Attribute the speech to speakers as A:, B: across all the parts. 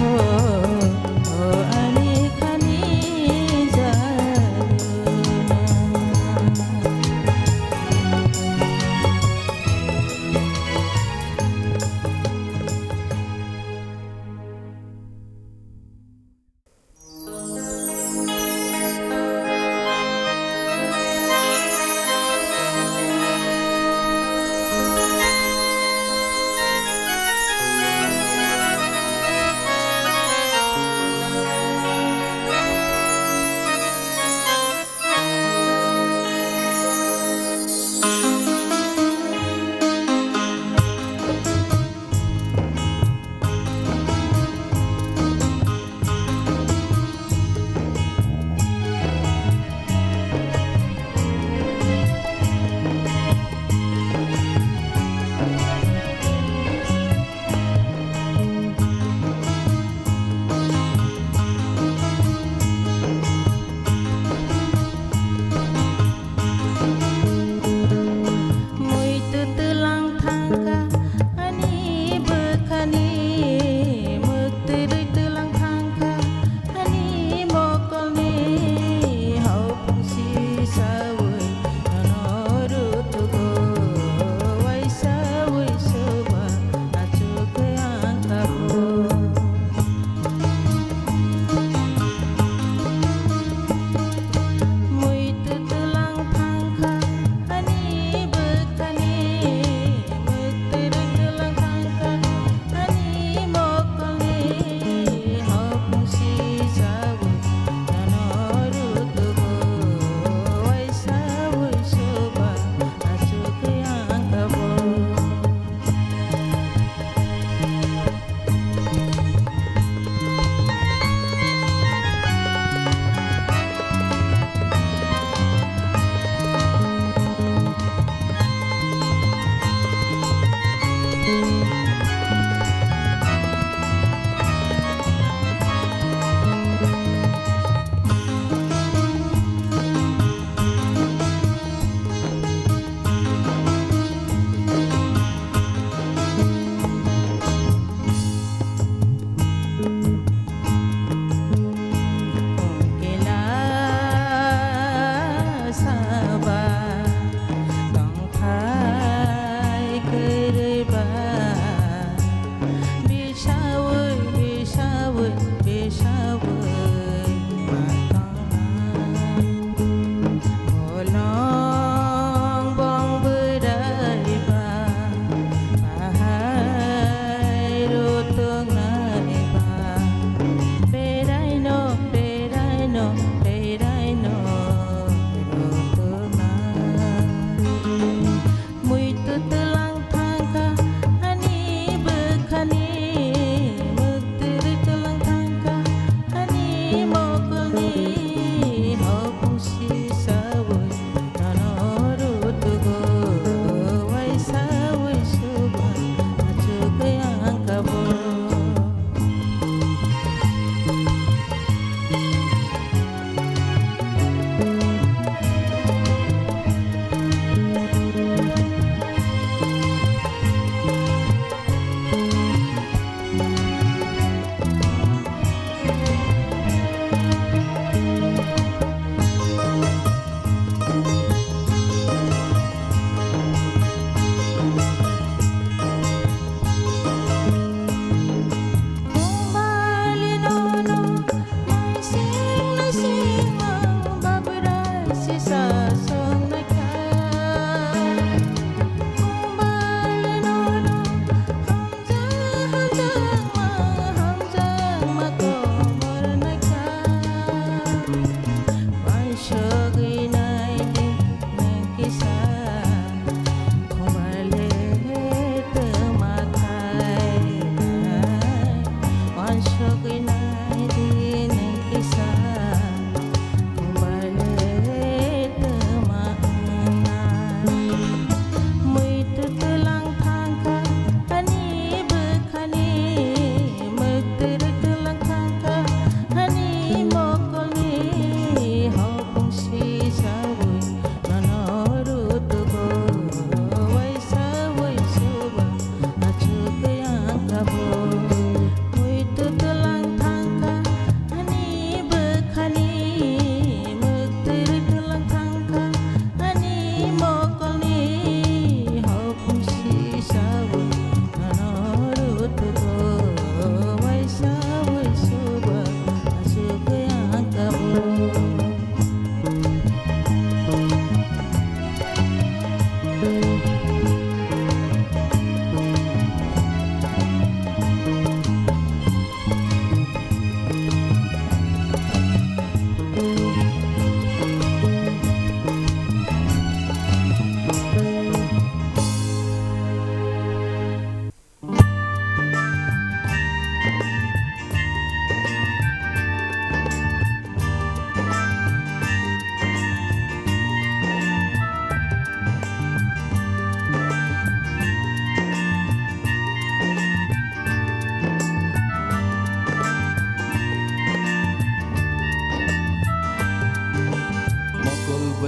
A: Oh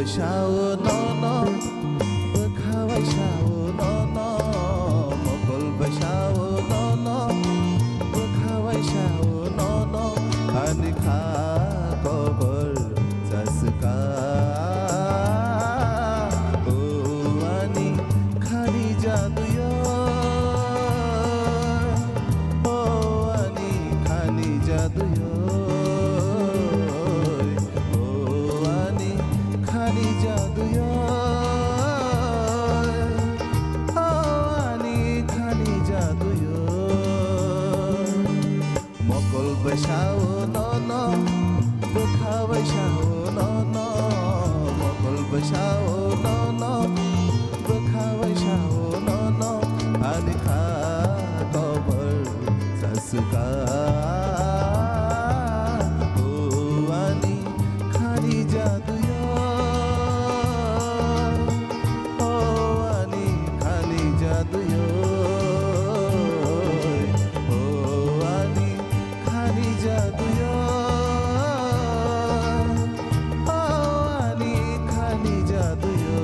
A: बैसाओ न बोखावैसाओ न मकल बैसाओ न बोखावैसाओ न अनि खा कबर जसका ओ अनि खानी जादुयो ओ अनि खानी जादुयो बैसाओ न बोखावैसाओ न मकल बैसाओ न बोखावैसाओ न अनि खा कबर जसका ओ अनि खानी जादुयो ओ अनि खानी जादुयो जादुयो ओ अनि खानी जादुयो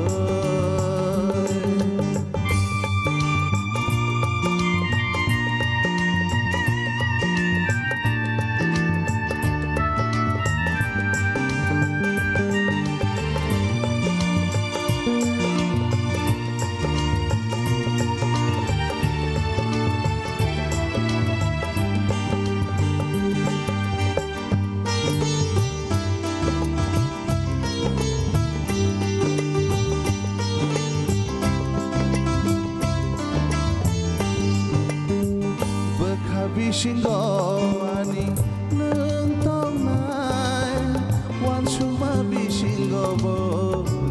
A: Bishingo ani nung tong nai wan shuma bishingo bo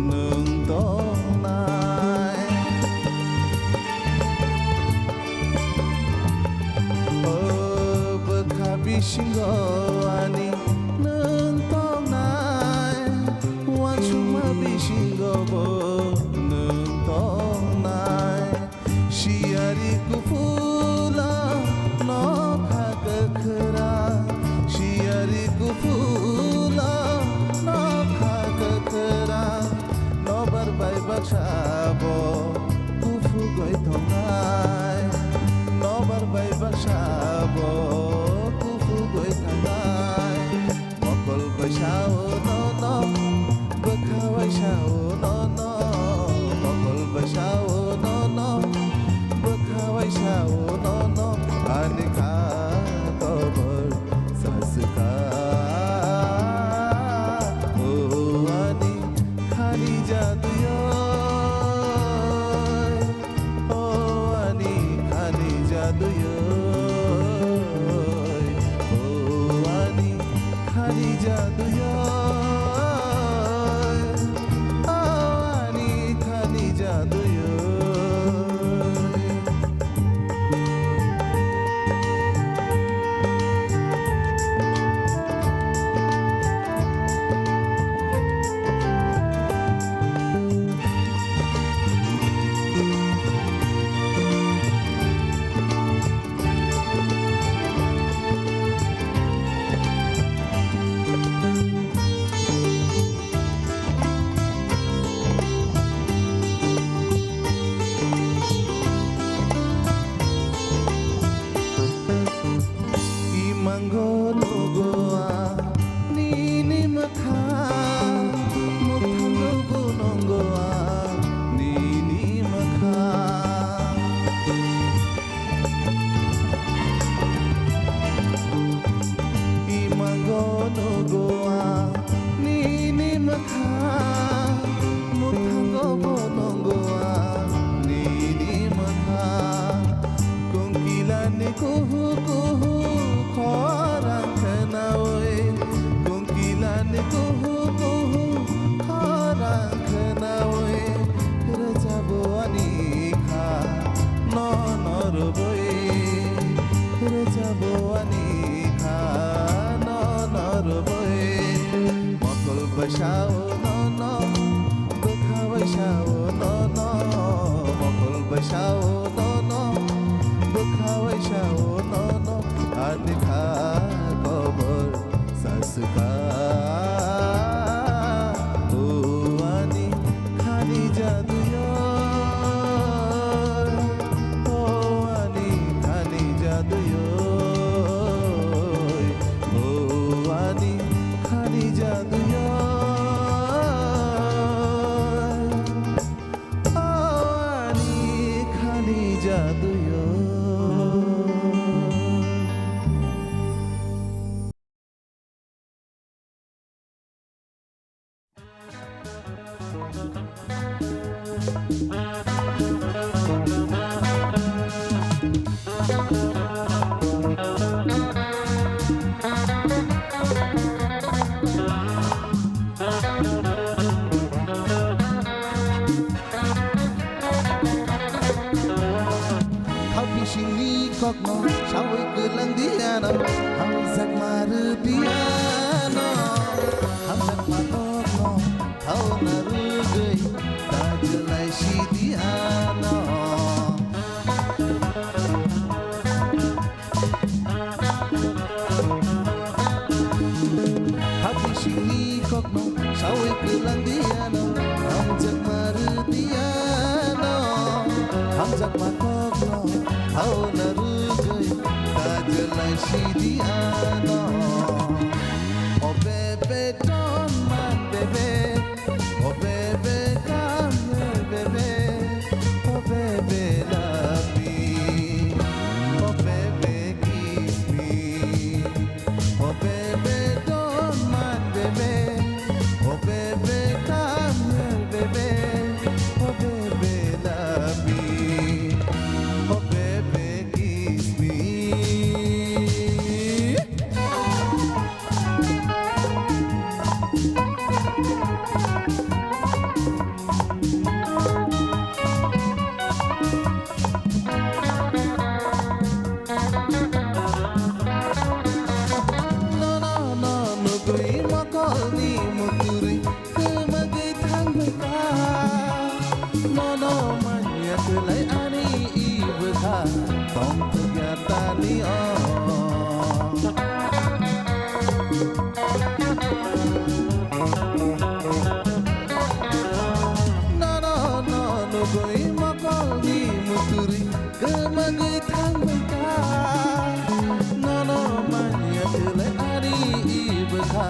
A: nung tong nai oh bekha bishingo ani nung tong nai wan shuma bishingo bo nung tong nai shiari kufula no khakra shiari kufula no khakra no barbai baksabo kufu goi thongai no barbai baksabo kufu goi thongai mokol baisao no bokhawaisaao no mokol baisao no bokhawaisaao no ani kha cover जसका ओ अनि खानी जादुयो ओ अनि खानी जादुयो ओ अनि खानी जादुयो ओ अनि खानी जादुयो kuhu kuhu khorang khenawe kungkilane kuhu kuhu khorang khenawe rajabo ani kha nonor boy rajabo ani kha nonor boy mokol baisao no bokhawaisaao no mokol baisao no bokhawaisaao no ani kha कबर ससका ओ diana hamzat matokno hau narugai tajelai si diana hati sini kokno sawe kelang diana hamzat maru diana hamzat matokno hau narugai tajelai si diana oh baby don't mind baby oh baby come here baby oh baby love me oh baby kiss me oh baby don't mind baby oh baby come here baby oh baby love me oh baby kiss me ni mukuri kemagai thang beka nono manya kelai ani ibekha tong ternyata ni nono goi makal ni mukuri kemagai thang beka nono manya kelai ani ibekha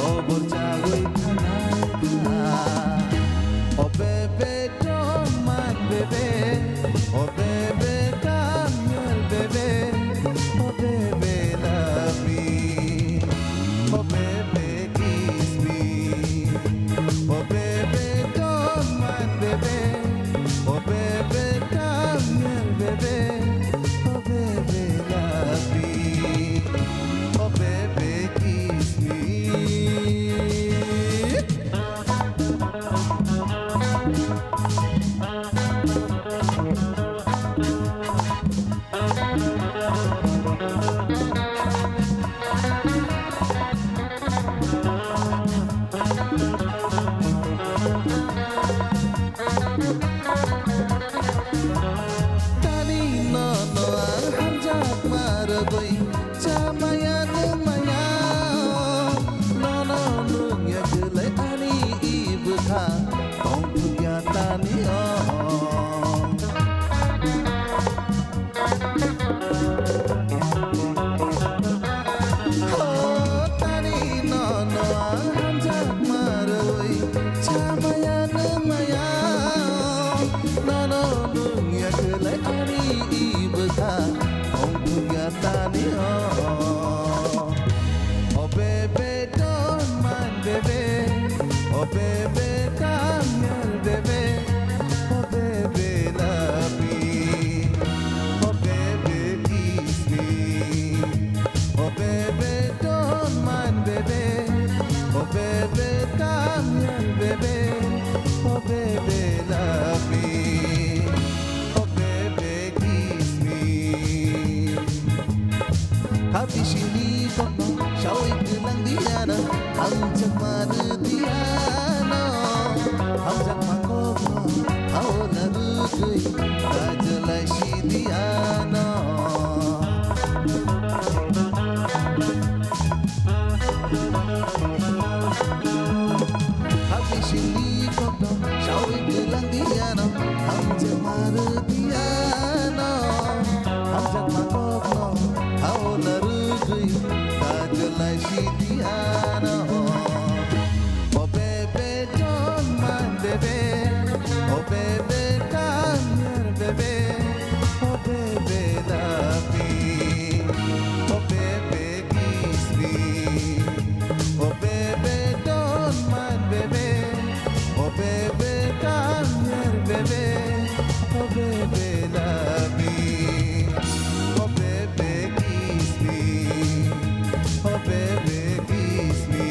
A: Obor jagoi thanaka oh baby don't mind baby oh baby come here baby oh baby love me oh baby kiss me oh baby don't mind baby oh baby come here baby oh baby love me oh baby kiss me Oh baby don't mind baby oh baby come here baby oh baby love me oh baby kiss me oh baby don't mind baby oh baby come here baby oh baby love me oh baby kiss me hati sini kokno sawi kelang diana hamzat maru diana hamzat makokno hau narugai tajelai si diana hati sini kokno sawi kelang diana hamzat maru diana hamzat makokno hau narugai tajelai si diana oh baby don't mind baby oh baby come here baby oh baby love me oh baby kiss me oh baby don't mind baby oh baby come here baby oh baby love me oh baby kiss me oh baby kiss me